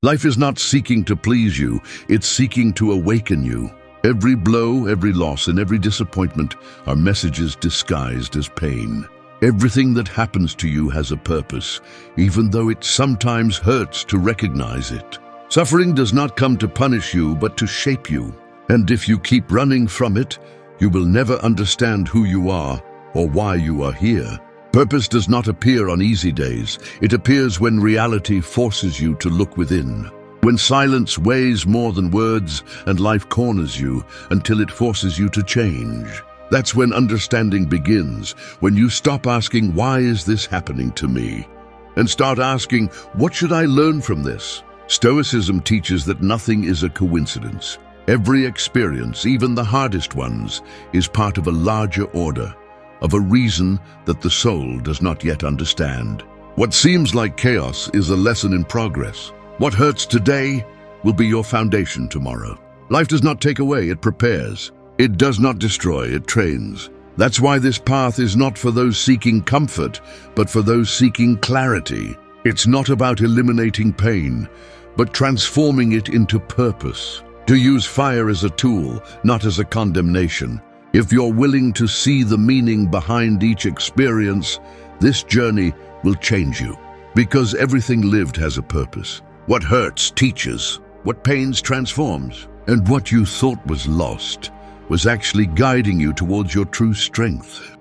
Life is not seeking to please you, it's seeking to awaken you. Every blow, every loss, and every disappointment are messages disguised as pain. Everything that happens to you has a purpose, even though it sometimes hurts to recognize it. Suffering does not come to punish you, but to shape you. And if you keep running from it, you will never understand who you are or why you are here. Purpose does not appear on easy days. It appears when reality forces you to look within. When silence weighs more than words and life corners you until it forces you to change. That's when understanding begins, when you stop asking, "Why is this happening to me?" and start asking, "What should I learn from this?" Stoicism teaches that nothing is a coincidence. Every experience, even the hardest ones, is part of a larger order, of a reason that the soul does not yet understand. What seems like chaos is a lesson in progress. What hurts today will be your foundation tomorrow. Life does not take away, it prepares. It does not destroy, it trains. That's why this path is not for those seeking comfort, but for those seeking clarity. It's not about eliminating pain, but transforming it into purpose. To use fire as a tool, not as a condemnation. If you're willing to see the meaning behind each experience, this journey will change you. Because everything lived has a purpose. What hurts teaches, what pains transforms, and what you thought was lost was actually guiding you towards your true strength.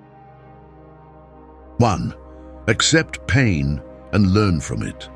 1. Accept pain and learn from it.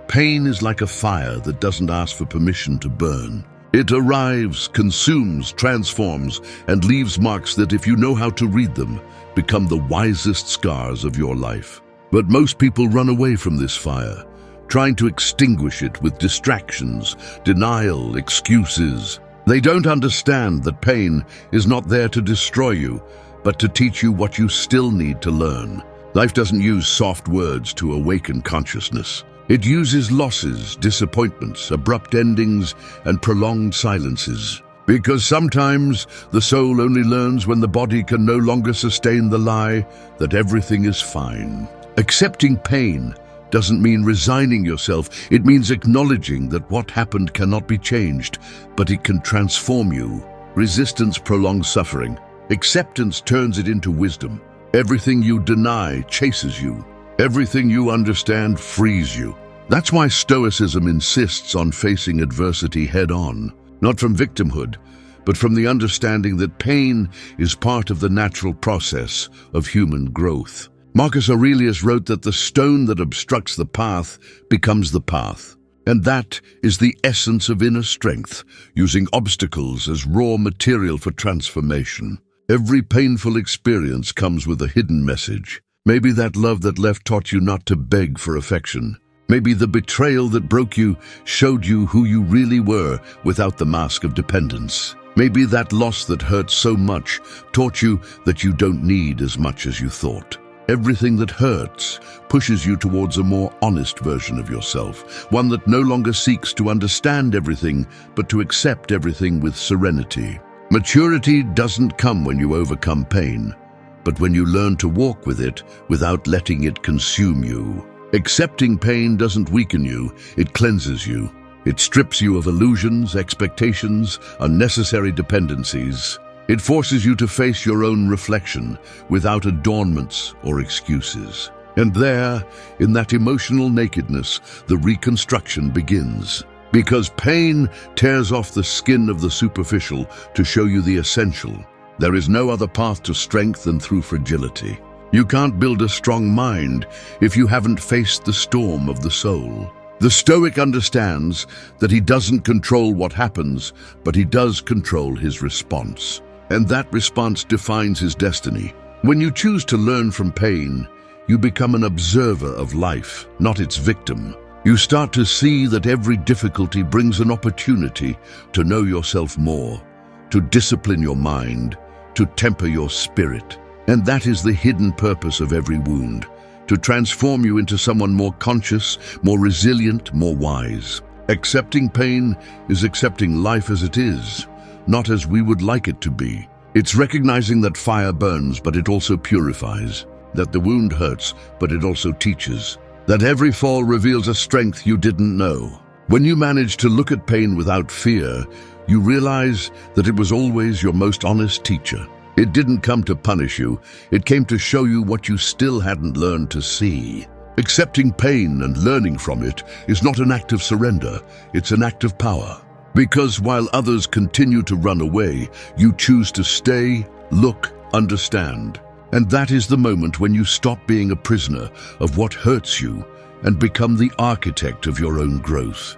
Pain is like a fire that doesn't ask for permission to burn. It arrives, consumes, transforms, and leaves marks that, if you know how to read them, become the wisest scars of your life. But most people run away from this fire, trying to extinguish it with distractions, denial, excuses. They don't understand that pain is not there to destroy you, but to teach you what you still need to learn. Life doesn't use soft words to awaken consciousness. It uses losses, disappointments, abrupt endings, and prolonged silences. Because sometimes the soul only learns when the body can no longer sustain the lie that everything is fine. Accepting pain doesn't mean resigning yourself. It means acknowledging that what happened cannot be changed, but it can transform you. Resistance prolongs suffering. Acceptance turns it into wisdom. Everything you deny chases you. Everything you understand frees you. That's why Stoicism insists on facing adversity head-on, not from victimhood, but from the understanding that pain is part of the natural process of human growth. Marcus Aurelius wrote that the stone that obstructs the path becomes the path. And that is the essence of inner strength, using obstacles as raw material for transformation. Every painful experience comes with a hidden message. Maybe that love that left taught you not to beg for affection. Maybe the betrayal that broke you showed you who you really were without the mask of dependence. Maybe that loss that hurt so much taught you that you don't need as much as you thought. Everything that hurts pushes you towards a more honest version of yourself, one that no longer seeks to understand everything, but to accept everything with serenity. Maturity doesn't come when you overcome pain, but when you learn to walk with it without letting it consume you. Accepting pain doesn't weaken you, it cleanses you. It strips you of illusions, expectations, unnecessary dependencies. It forces you to face your own reflection without adornments or excuses. And there, in that emotional nakedness, the reconstruction begins. Because pain tears off the skin of the superficial to show you the essential. There is no other path to strength than through fragility. You can't build a strong mind if you haven't faced the storm of the soul. The Stoic understands that he doesn't control what happens, but he does control his response. And that response defines his destiny. When you choose to learn from pain, you become an observer of life, not its victim. You start to see that every difficulty brings an opportunity to know yourself more, to discipline your mind, to temper your spirit. And that is the hidden purpose of every wound, to transform you into someone more conscious, more resilient, more wise. Accepting pain is accepting life as it is, not as we would like it to be. It's recognizing that fire burns, but it also purifies, that the wound hurts, but it also teaches, that every fall reveals a strength you didn't know. When you manage to look at pain without fear, you realize that it was always your most honest teacher. It didn't come to punish you, it came to show you what you still hadn't learned to see. Accepting pain and learning from it is not an act of surrender, it's an act of power. Because while others continue to run away, you choose to stay, look, understand. And that is the moment when you stop being a prisoner of what hurts you and become the architect of your own growth.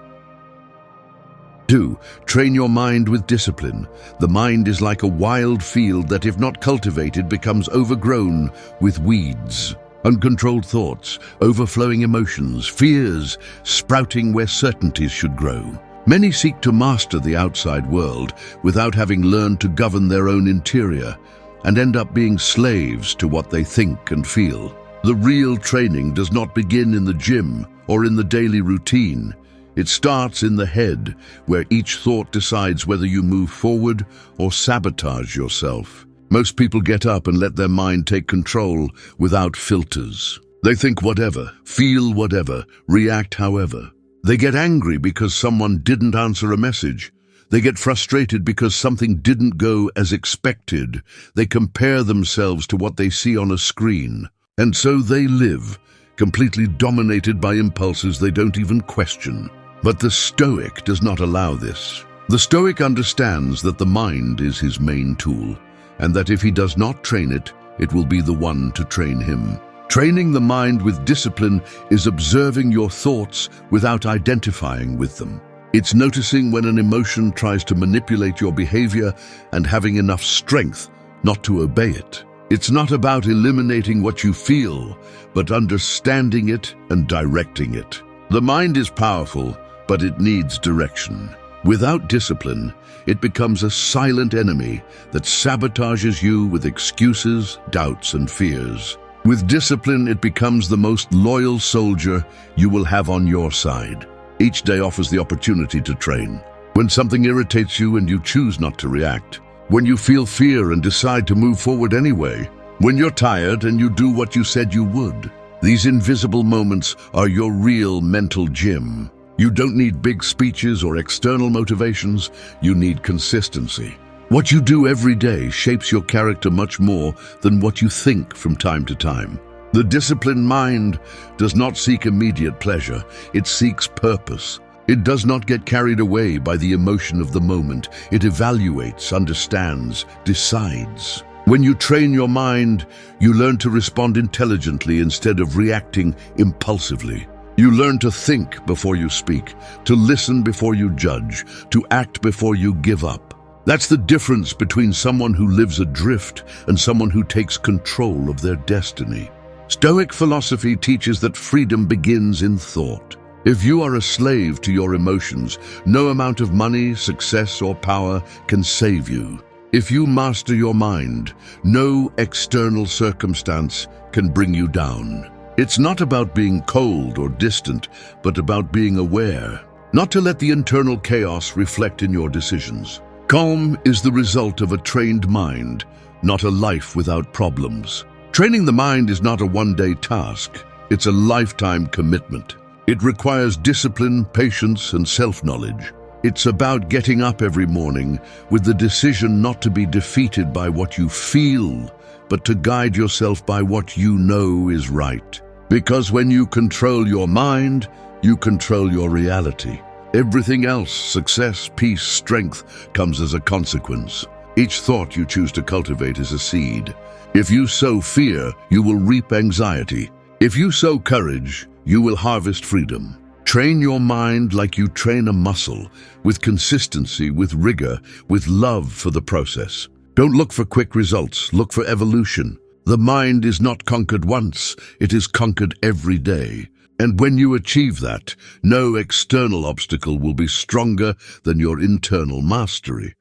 2. Train your mind with discipline. The mind is like a wild field that, if not cultivated, becomes overgrown with weeds. Uncontrolled thoughts, overflowing emotions, fears, sprouting where certainties should grow. Many seek to master the outside world without having learned to govern their own interior, and end up being slaves to what they think and feel. The real training does not begin in the gym or in the daily routine. It starts in the head, where each thought decides whether you move forward or sabotage yourself. Most people get up and let their mind take control without filters. They think whatever, feel whatever, react however. They get angry because someone didn't answer a message. They get frustrated because something didn't go as expected. They compare themselves to what they see on a screen. And so they live, completely dominated by impulses they don't even question. But the Stoic does not allow this. The Stoic understands that the mind is his main tool, and that if he does not train it, it will be the one to train him. Training the mind with discipline is observing your thoughts without identifying with them. It's noticing when an emotion tries to manipulate your behavior and having enough strength not to obey it. It's not about eliminating what you feel, but understanding it and directing it. The mind is powerful, but it needs direction. Without discipline, it becomes a silent enemy that sabotages you with excuses, doubts, and fears. With discipline, it becomes the most loyal soldier you will have on your side. Each day offers the opportunity to train. When something irritates you and you choose not to react. When you feel fear and decide to move forward anyway. When you're tired and you do what you said you would. These invisible moments are your real mental gym. You don't need big speeches or external motivations, you need consistency. What you do every day shapes your character much more than what you think from time to time. The disciplined mind does not seek immediate pleasure, it seeks purpose. It does not get carried away by the emotion of the moment. It evaluates, understands, decides. When you train your mind, you learn to respond intelligently instead of reacting impulsively. You learn to think before you speak, to listen before you judge, to act before you give up. That's the difference between someone who lives adrift and someone who takes control of their destiny. Stoic philosophy teaches that freedom begins in thought. If you are a slave to your emotions, no amount of money, success, or power can save you. If you master your mind, no external circumstance can bring you down. It's not about being cold or distant, but about being aware, not to let the internal chaos reflect in your decisions. Calm is the result of a trained mind, not a life without problems. Training the mind is not a one-day task, it's a lifetime commitment. It requires discipline, patience, and self-knowledge. It's about getting up every morning with the decision not to be defeated by what you feel, but to guide yourself by what you know is right. Because when you control your mind, you control your reality. Everything else, success, peace, strength, comes as a consequence. Each thought you choose to cultivate is a seed. If you sow fear, you will reap anxiety. If you sow courage, you will harvest freedom. Train your mind like you train a muscle, with consistency, with rigor, with love for the process. Don't look for quick results, look for evolution. The mind is not conquered once, it is conquered every day. And when you achieve that, no external obstacle will be stronger than your internal mastery.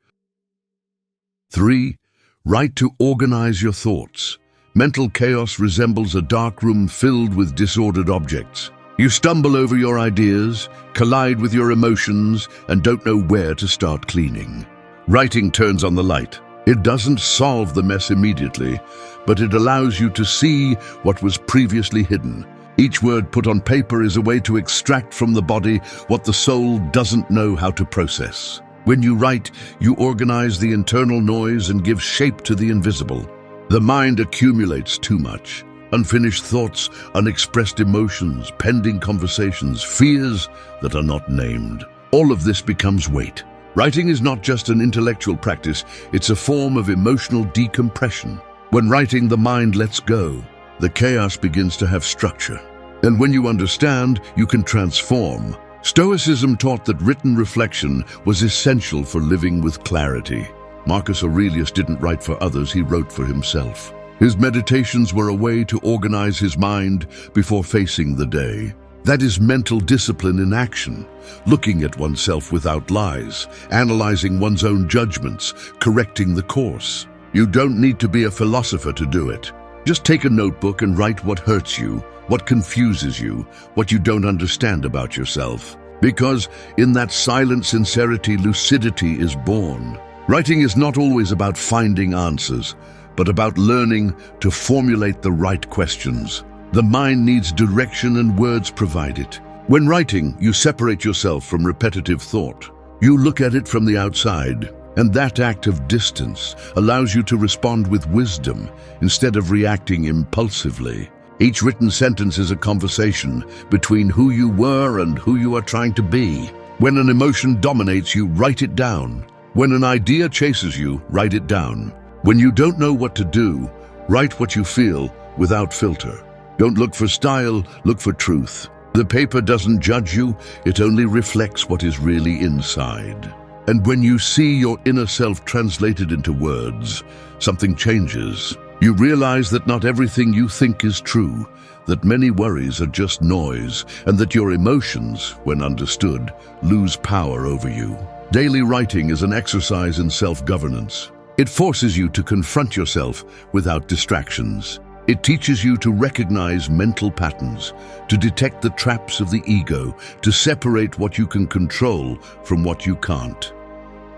3. Write to organize your thoughts. Mental chaos resembles a dark room filled with disordered objects. You stumble over your ideas, collide with your emotions, and don't know where to start cleaning. Writing turns on the light. It doesn't solve the mess immediately, but it allows you to see what was previously hidden. Each word put on paper is a way to extract from the body what the soul doesn't know how to process. When you write, you organize the internal noise and give shape to the invisible. The mind accumulates too much. Unfinished thoughts, unexpressed emotions, pending conversations, fears that are not named. All of this becomes weight. Writing is not just an intellectual practice, it's a form of emotional decompression. When writing, the mind lets go. The chaos begins to have structure. And when you understand, you can transform. Stoicism taught that written reflection was essential for living with clarity. Marcus Aurelius didn't write for others, he wrote for himself. His meditations were a way to organize his mind before facing the day. That is mental discipline in action, looking at oneself without lies, analyzing one's own judgments, correcting the course. You don't need to be a philosopher to do it. Just take a notebook and write what hurts you, what confuses you, what you don't understand about yourself. Because in that silent sincerity, lucidity is born. Writing is not always about finding answers, but about learning to formulate the right questions. The mind needs direction and words provide it. When writing, you separate yourself from repetitive thought. You look at it from the outside, and that act of distance allows you to respond with wisdom instead of reacting impulsively. Each written sentence is a conversation between who you were and who you are trying to be. When an emotion dominates you, write it down. When an idea chases you, write it down. When you don't know what to do, write what you feel without filter. Don't look for style, look for truth. The paper doesn't judge you, it only reflects what is really inside. And when you see your inner self translated into words, something changes. You realize that not everything you think is true, that many worries are just noise, and that your emotions, when understood, lose power over you. Daily writing is an exercise in self-governance. It forces you to confront yourself without distractions. It teaches you to recognize mental patterns, to detect the traps of the ego, to separate what you can control from what you can't.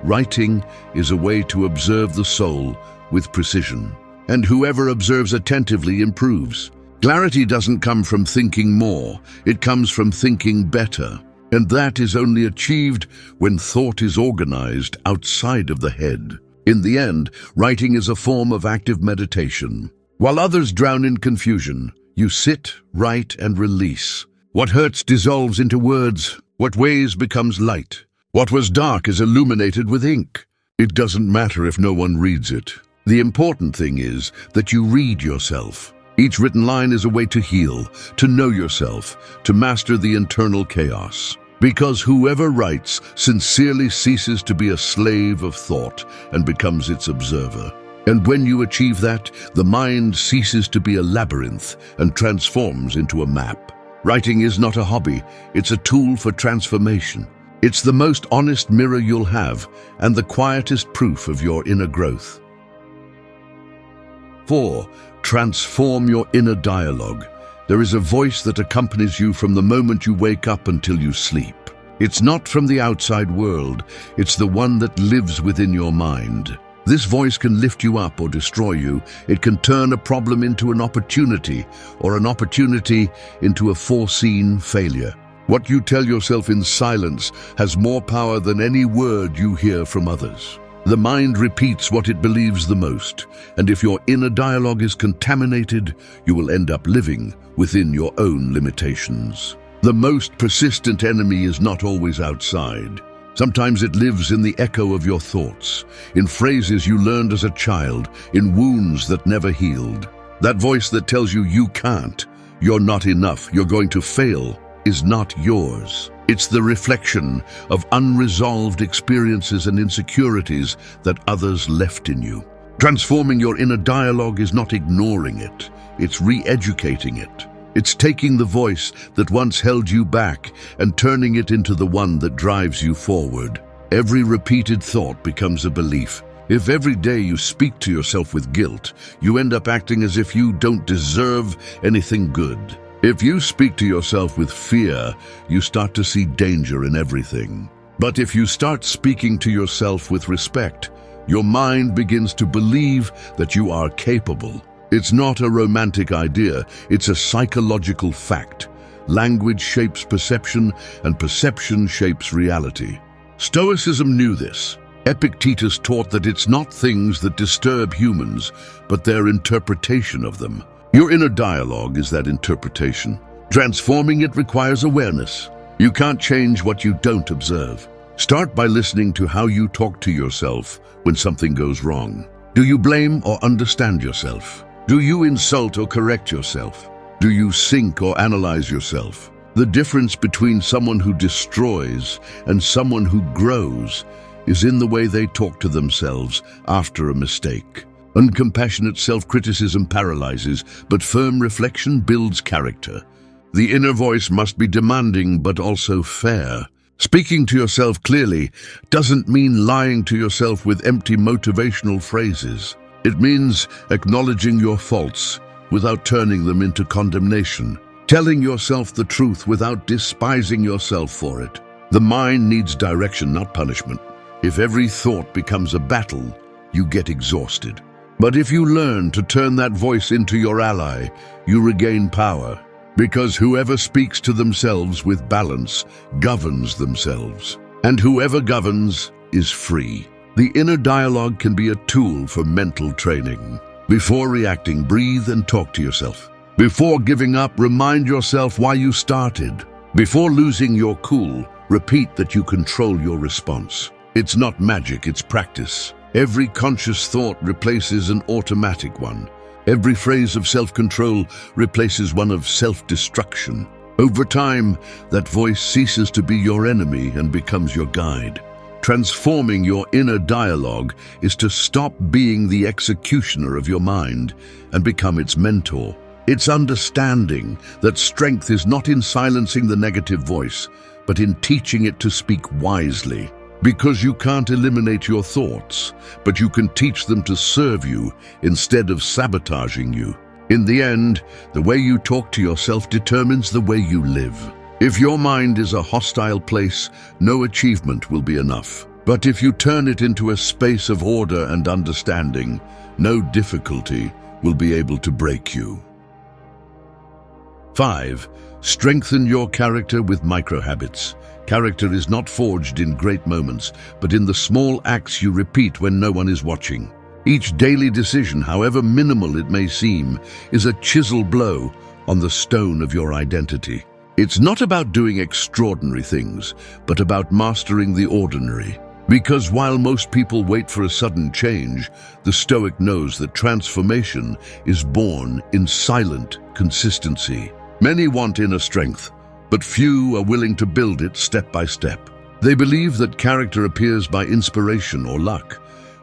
Writing is a way to observe the soul with precision. And whoever observes attentively improves. Clarity doesn't come from thinking more, it comes from thinking better. And that is only achieved when thought is organized outside of the head. In the end, writing is a form of active meditation. While others drown in confusion, you sit, write, and release. What hurts dissolves into words. What weighs becomes light. What was dark is illuminated with ink. It doesn't matter if no one reads it. The important thing is that you read yourself. Each written line is a way to heal, to know yourself, to master the internal chaos. Because whoever writes sincerely ceases to be a slave of thought and becomes its observer. And when you achieve that, the mind ceases to be a labyrinth and transforms into a map. Writing is not a hobby, it's a tool for transformation. It's the most honest mirror you'll have and the quietest proof of your inner growth. 4. Transform your inner dialogue. There is a voice that accompanies you from the moment you wake up until you sleep. It's not from the outside world, it's the one that lives within your mind. This voice can lift you up or destroy you. It can turn a problem into an opportunity, or an opportunity into a foreseen failure. What you tell yourself in silence has more power than any word you hear from others. The mind repeats what it believes the most, and if your inner dialogue is contaminated, you will end up living within your own limitations. The most persistent enemy is not always outside. Sometimes it lives in the echo of your thoughts, in phrases you learned as a child, in wounds that never healed. That voice that tells you you can't, you're not enough, you're going to fail, is not yours. It's the reflection of unresolved experiences and insecurities that others left in you. Transforming your inner dialogue is not ignoring it, it's re-educating it. It's taking the voice that once held you back and turning it into the one that drives you forward. Every repeated thought becomes a belief. If every day you speak to yourself with guilt, you end up acting as if you don't deserve anything good. If you speak to yourself with fear, you start to see danger in everything. But if you start speaking to yourself with respect, your mind begins to believe that you are capable. It's not a romantic idea, it's a psychological fact. Language shapes perception, and perception shapes reality. Stoicism knew this. Epictetus taught that it's not things that disturb humans, but their interpretation of them. Your inner dialogue is that interpretation. Transforming it requires awareness. You can't change what you don't observe. Start by listening to how you talk to yourself when something goes wrong. Do you blame or understand yourself? Do you insult or correct yourself? Do you sync or analyze yourself? The difference between someone who destroys and someone who grows is in the way they talk to themselves after a mistake. Uncompassionate self-criticism paralyzes, but firm reflection builds character. The inner voice must be demanding but also fair. Speaking to yourself clearly doesn't mean lying to yourself with empty motivational phrases. It means acknowledging your faults without turning them into condemnation. Telling yourself the truth without despising yourself for it. The mind needs direction, not punishment. If every thought becomes a battle, you get exhausted. But if you learn to turn that voice into your ally, you regain power. Because whoever speaks to themselves with balance governs themselves. And whoever governs is free. The inner dialogue can be a tool for mental training. Before reacting, breathe and talk to yourself. Before giving up, remind yourself why you started. Before losing your cool, repeat that you control your response. It's not magic, it's practice. Every conscious thought replaces an automatic one. Every phrase of self-control replaces one of self-destruction. Over time, that voice ceases to be your enemy and becomes your guide. Transforming your inner dialogue is to stop being the executioner of your mind and become its mentor. It's understanding that strength is not in silencing the negative voice, but in teaching it to speak wisely. Because you can't eliminate your thoughts, but you can teach them to serve you instead of sabotaging you. In the end, the way you talk to yourself determines the way you live. If your mind is a hostile place, no achievement will be enough. But if you turn it into a space of order and understanding, no difficulty will be able to break you. 5. Strengthen your character with micro-habits. Character is not forged in great moments, but in the small acts you repeat when no one is watching. Each daily decision, however minimal it may seem, is a chisel blow on the stone of your identity. It's not about doing extraordinary things, but about mastering the ordinary. Because while most people wait for a sudden change, the Stoic knows that transformation is born in silent consistency. Many want inner strength, but few are willing to build it step by step. They believe that character appears by inspiration or luck,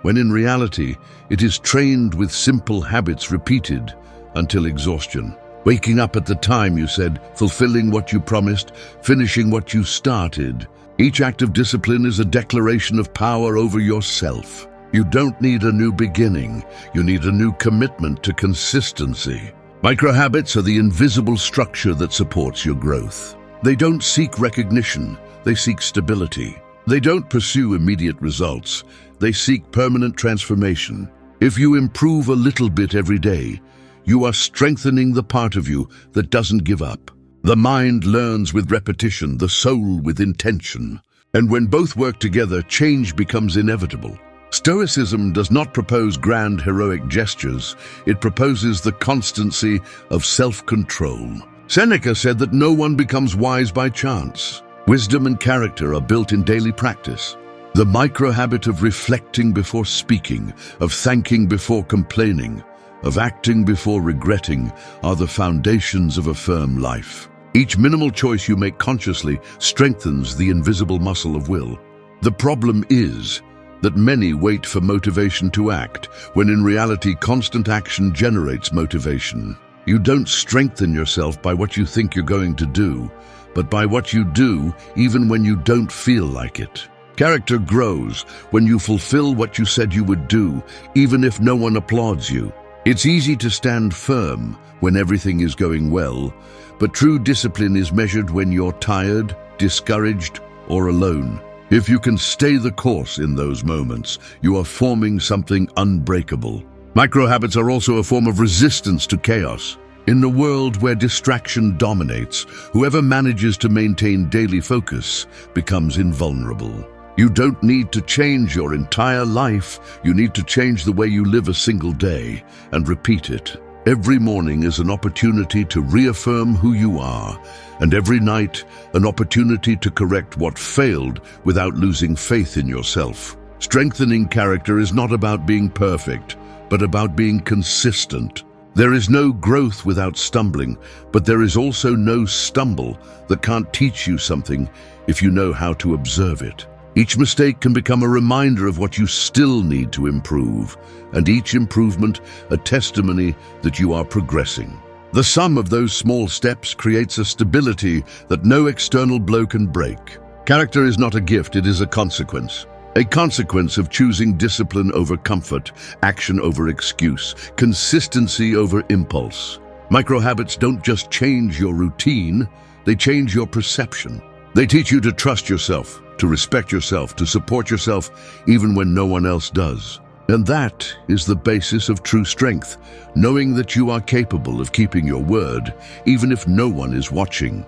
when in reality it is trained with simple habits repeated until exhaustion. Waking up at the time you said, fulfilling what you promised, finishing what you started. Each act of discipline is a declaration of power over yourself. You don't need a new beginning, you need a new commitment to consistency. Microhabits are the invisible structure that supports your growth. They don't seek recognition, they seek stability. They don't pursue immediate results, they seek permanent transformation. If you improve a little bit every day, you are strengthening the part of you that doesn't give up. The mind learns with repetition, the soul with intention. And when both work together, change becomes inevitable. Stoicism does not propose grand heroic gestures, it proposes the constancy of self-control. Seneca said that no one becomes wise by chance. Wisdom and character are built in daily practice. The micro-habit of reflecting before speaking, of thanking before complaining, of acting before regretting are the foundations of a firm life. Each minimal choice you make consciously strengthens the invisible muscle of will. The problem is that many wait for motivation to act, when in reality constant action generates motivation. You don't strengthen yourself by what you think you're going to do, but by what you do even when you don't feel like it. Character grows when you fulfill what you said you would do, even if no one applauds you. It's easy to stand firm when everything is going well, but true discipline is measured when you're tired, discouraged, or alone. If you can stay the course in those moments, you are forming something unbreakable. Micro-habits are also a form of resistance to chaos. In a world where distraction dominates, whoever manages to maintain daily focus becomes invulnerable. You don't need to change your entire life, you need to change the way you live a single day and repeat it. Every morning is an opportunity to reaffirm who you are, and every night an opportunity to correct what failed without losing faith in yourself. Strengthening character is not about being perfect, but about being consistent. There is no growth without stumbling, but there is also no stumble that can't teach you something if you know how to observe it. Each mistake can become a reminder of what you still need to improve, and each improvement a testimony that you are progressing. The sum of those small steps creates a stability that no external blow can break. Character is not a gift, it is a consequence. A consequence of choosing discipline over comfort, action over excuse, consistency over impulse. Micro-habits don't just change your routine, they change your perception. They teach you to trust yourself, to respect yourself, to support yourself even when no one else does. And that is the basis of true strength, knowing that you are capable of keeping your word, even if no one is watching.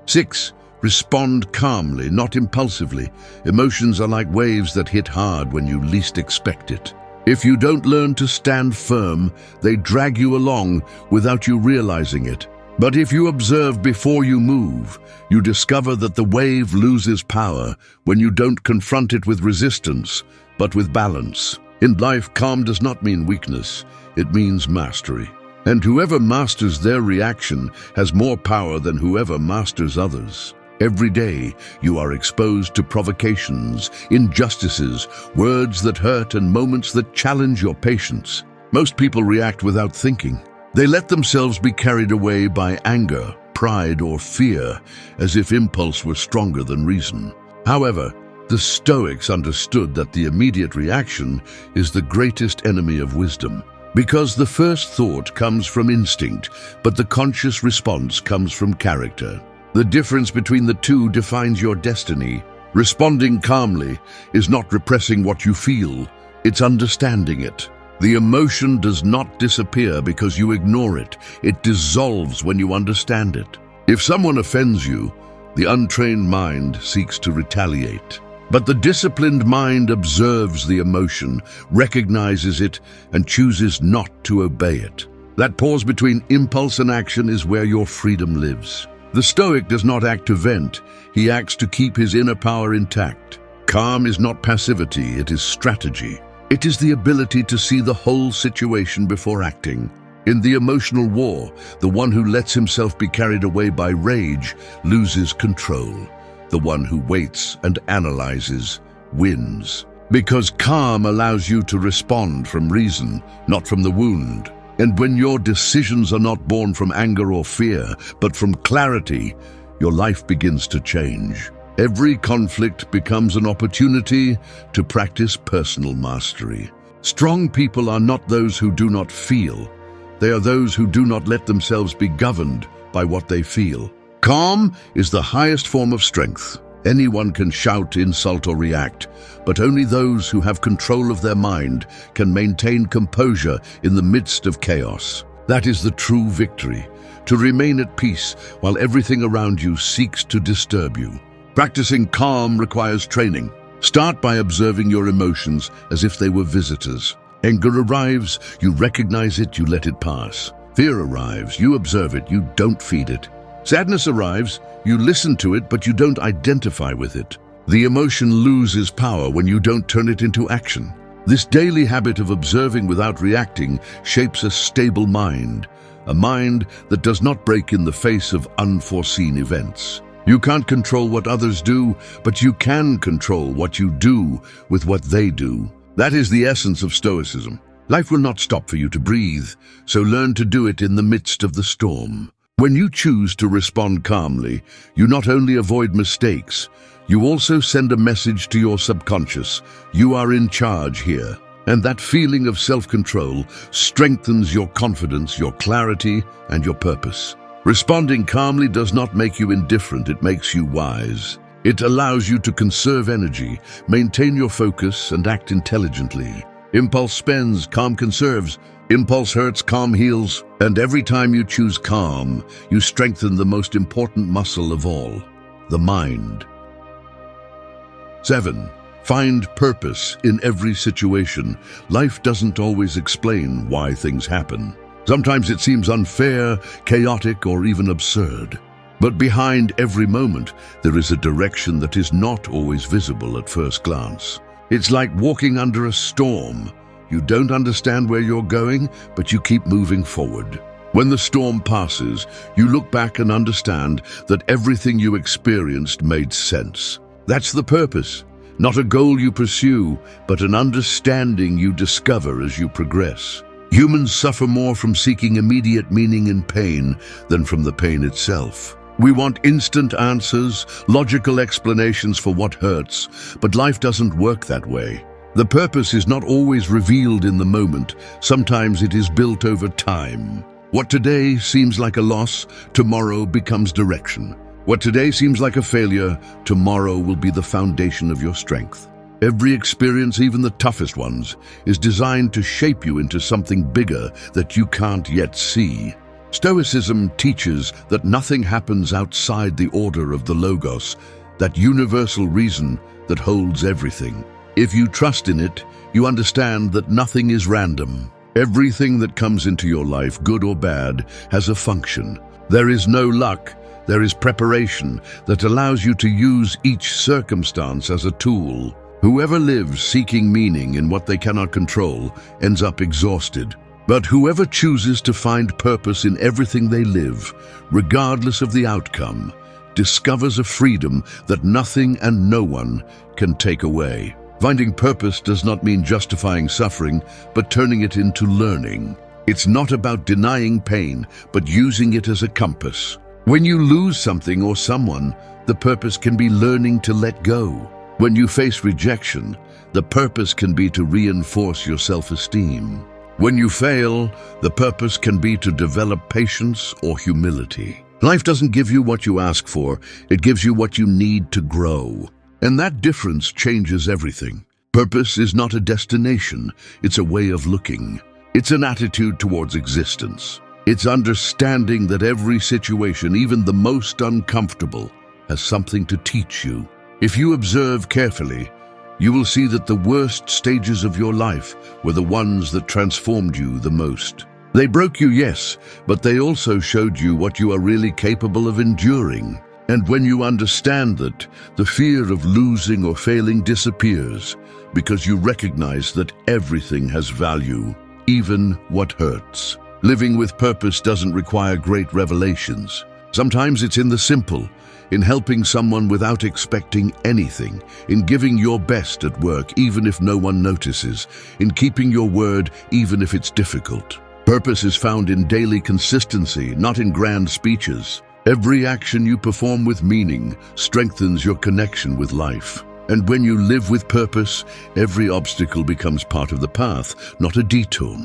6. Respond calmly, not impulsively. Emotions are like waves that hit hard when you least expect it. If you don't learn to stand firm, they drag you along without you realizing it. But if you observe before you move, you discover that the wave loses power when you don't confront it with resistance, but with balance. In life, calm does not mean weakness, it means mastery. And whoever masters their reaction has more power than whoever masters others. Every day, you are exposed to provocations, injustices, words that hurt, and moments that challenge your patience. Most people react without thinking. They let themselves be carried away by anger, pride, or fear, as if impulse were stronger than reason. However, the Stoics understood that the immediate reaction is the greatest enemy of wisdom. Because the first thought comes from instinct, but the conscious response comes from character. The difference between the two defines your destiny. Responding calmly is not repressing what you feel, it's understanding it. The emotion does not disappear because you ignore it. It dissolves when you understand it. If someone offends you, the untrained mind seeks to retaliate. But the disciplined mind observes the emotion, recognizes it, and chooses not to obey it. That pause between impulse and action is where your freedom lives. The Stoic does not act to vent, he acts to keep his inner power intact. Calm is not passivity, it is strategy. It is the ability to see the whole situation before acting. In the emotional war, the one who lets himself be carried away by rage loses control. The one who waits and analyzes wins. Because calm allows you to respond from reason, not from the wound. And when your decisions are not born from anger or fear, but from clarity, your life begins to change. Every conflict becomes an opportunity to practice personal mastery. Strong people are not those who do not feel. They are those who do not let themselves be governed by what they feel. Calm is the highest form of strength. Anyone can shout, insult, or react, but only those who have control of their mind can maintain composure in the midst of chaos. That is the true victory, to remain at peace while everything around you seeks to disturb you. Practicing calm requires training. Start by observing your emotions as if they were visitors. Anger arrives, you recognize it, you let it pass. Fear arrives, you observe it, you don't feed it. Sadness arrives, you listen to it, but you don't identify with it. The emotion loses power when you don't turn it into action. This daily habit of observing without reacting shapes a stable mind, a mind that does not break in the face of unforeseen events. You can't control what others do, but you can control what you do with what they do. That is the essence of Stoicism. Life will not stop for you to breathe, so learn to do it in the midst of the storm. When you choose to respond calmly, you not only avoid mistakes, you also send a message to your subconscious. You are in charge here. And that feeling of self-control strengthens your confidence, your clarity, and your purpose. Responding calmly does not make you indifferent, it makes you wise. It allows you to conserve energy, maintain your focus, and act intelligently. Impulse spends, calm conserves. Impulse hurts, calm heals. And every time you choose calm, you strengthen the most important muscle of all, the mind. 7. Find purpose in every situation. Life doesn't always explain why things happen. Sometimes it seems unfair, chaotic, or even absurd. But behind every moment, there is a direction that is not always visible at first glance. It's like walking under a storm. You don't understand where you're going, but you keep moving forward. When the storm passes, you look back and understand that everything you experienced made sense. That's the purpose. Not a goal you pursue, but an understanding you discover as you progress. Humans suffer more from seeking immediate meaning in pain than from the pain itself. We want instant answers, logical explanations for what hurts, but life doesn't work that way. The purpose is not always revealed in the moment. Sometimes it is built over time. What today seems like a loss, tomorrow becomes direction. What today seems like a failure, tomorrow will be the foundation of your strength. Every experience, even the toughest ones, is designed to shape you into something bigger that you can't yet see. Stoicism teaches that nothing happens outside the order of the Logos, that universal reason that holds everything. If you trust in it, you understand that nothing is random. Everything that comes into your life, good or bad, has a function. There is no luck. There is preparation that allows you to use each circumstance as a tool. Whoever lives seeking meaning in what they cannot control ends up exhausted. But whoever chooses to find purpose in everything they live, regardless of the outcome, discovers a freedom that nothing and no one can take away. Finding purpose does not mean justifying suffering, but turning it into learning. It's not about denying pain, but using it as a compass. When you lose something or someone, the purpose can be learning to let go. When you face rejection, the purpose can be to reinforce your self-esteem. When you fail, the purpose can be to develop patience or humility. Life doesn't give you what you ask for, it gives you what you need to grow. And that difference changes everything. Purpose is not a destination, it's a way of looking. It's an attitude towards existence. It's understanding that every situation, even the most uncomfortable, has something to teach you. If you observe carefully, you will see that the worst stages of your life were the ones that transformed you the most. They broke you, yes, but they also showed you what you are really capable of enduring. And when you understand that, the fear of losing or failing disappears because you recognize that everything has value, even what hurts. Living with purpose doesn't require great revelations. Sometimes it's in the simple, in helping someone without expecting anything, in giving your best at work even if no one notices, in keeping your word even if it's difficult. Purpose is found in daily consistency, not in grand speeches. Every action you perform with meaning strengthens your connection with life. And when you live with purpose, every obstacle becomes part of the path, not a detour.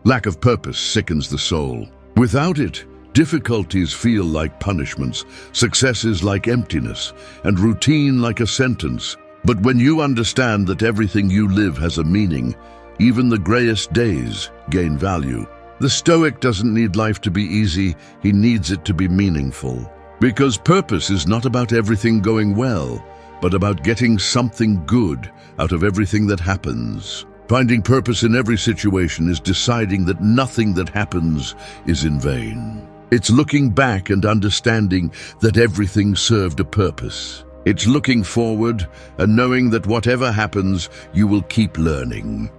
Lack of purpose sickens the soul. Without it, difficulties feel like punishments, successes like emptiness, and routine like a sentence. But when you understand that everything you live has a meaning, even the grayest days gain value. The Stoic doesn't need life to be easy, he needs it to be meaningful. Because purpose is not about everything going well, but about getting something good out of everything that happens. Finding purpose in every situation is deciding that nothing that happens is in vain. It's looking back and understanding that everything served a purpose. It's looking forward and knowing that whatever happens, you will keep learning.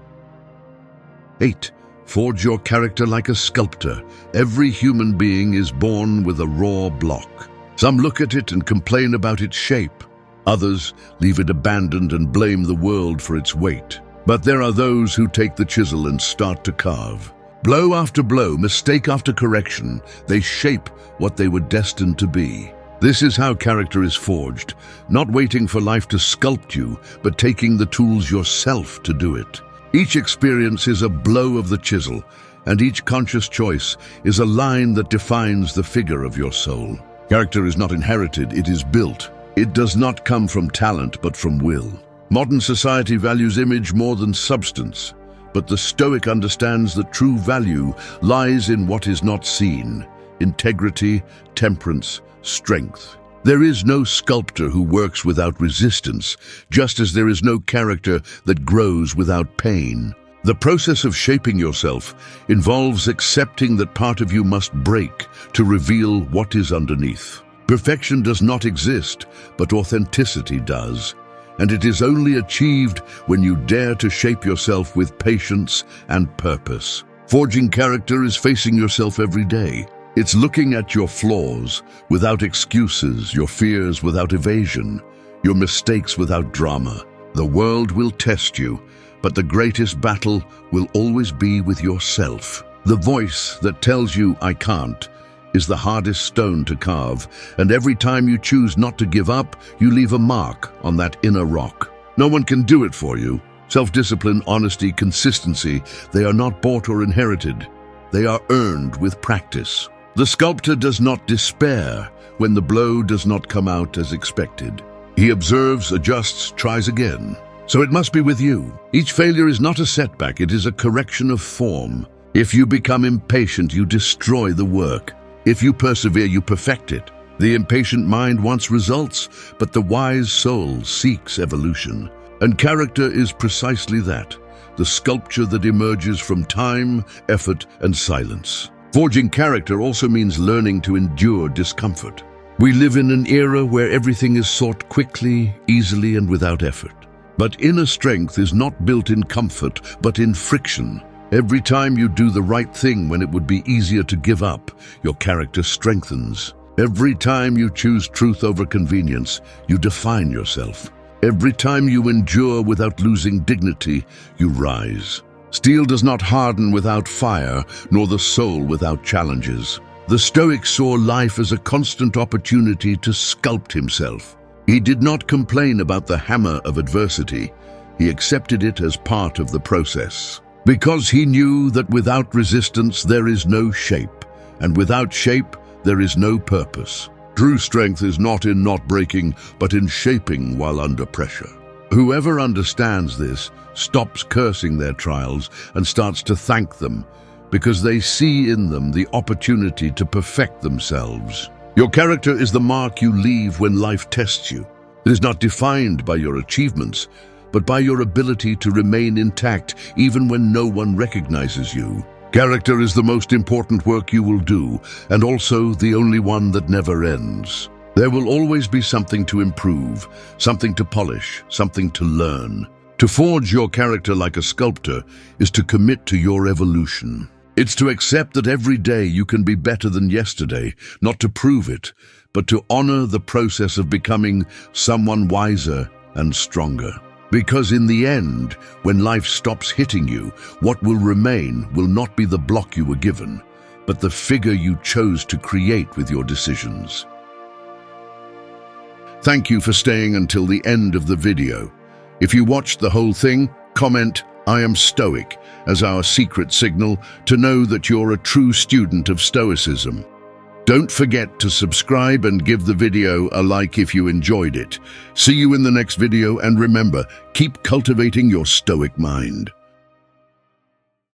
8. Forge your character like a sculptor. Every human being is born with a raw block. Some look at it and complain about its shape. Others leave it abandoned and blame the world for its weight. But there are those who take the chisel and start to carve. Blow after blow, mistake after correction, they shape what they were destined to be. This is how character is forged, not waiting for life to sculpt you, but taking the tools yourself to do it. Each experience is a blow of the chisel, and each conscious choice is a line that defines the figure of your soul. Character is not inherited, it is built. It does not come from talent, but from will. Modern society values image more than substance, But the Stoic understands that true value lies in what is not seen: integrity, temperance, strength. There is no sculptor who works without resistance, just as there is no character that grows without pain. The process of shaping yourself involves accepting that part of you must break to reveal what is underneath. Perfection does not exist, but authenticity does. And it is only achieved when you dare to shape yourself with patience and purpose. Forging character is facing yourself every day. It's looking at your flaws without excuses, your fears without evasion, your mistakes without drama. The world will test you, but the greatest battle will always be with yourself. The voice that tells you, "I can't," is the hardest stone to carve, and every time you choose not to give up, you leave a mark on that inner rock. No one can do it for you. Self-discipline, honesty, consistency, they are not bought or inherited. They are earned with practice. The sculptor does not despair when the blow does not come out as expected. He observes, adjusts, tries again. So it must be with you. Each failure is not a setback, it is a correction of form. If you become impatient, you destroy the work. If you persevere, you perfect it. The impatient mind wants results, but the wise soul seeks evolution. And character is precisely that, the sculpture that emerges from time, effort, and silence. Forging character also means learning to endure discomfort. We live in an era where everything is sought quickly, easily, and without effort. But inner strength is not built in comfort, but in friction. Every time you do the right thing when it would be easier to give up, your character strengthens. Every time you choose truth over convenience, you define yourself. Every time you endure without losing dignity, you rise. Steel does not harden without fire, nor the soul without challenges. The Stoic saw life as a constant opportunity to sculpt himself. He did not complain about the hammer of adversity. He accepted it as part of the process. Because he knew that without resistance there is no shape, and without shape there is no purpose. True strength is not in not breaking, but in shaping while under pressure. Whoever understands this stops cursing their trials and starts to thank them, because they see in them the opportunity to perfect themselves. Your character is the mark you leave when life tests you. It is not defined by your achievements, but by your ability to remain intact even when no one recognizes you. Character is the most important work you will do, and also the only one that never ends. There will always be something to improve, something to polish, something to learn. To forge your character like a sculptor is to commit to your evolution. It's to accept that every day you can be better than yesterday, not to prove it, but to honor the process of becoming someone wiser and stronger. Because in the end, when life stops hitting you, what will remain will not be the block you were given, but the figure you chose to create with your decisions. Thank you for staying until the end of the video. If you watched the whole thing, comment "I am Stoic" as our secret signal to know that you're a true student of Stoicism. Don't forget to subscribe and give the video a like if you enjoyed it. See you in the next video, and remember, keep cultivating your Stoic mind.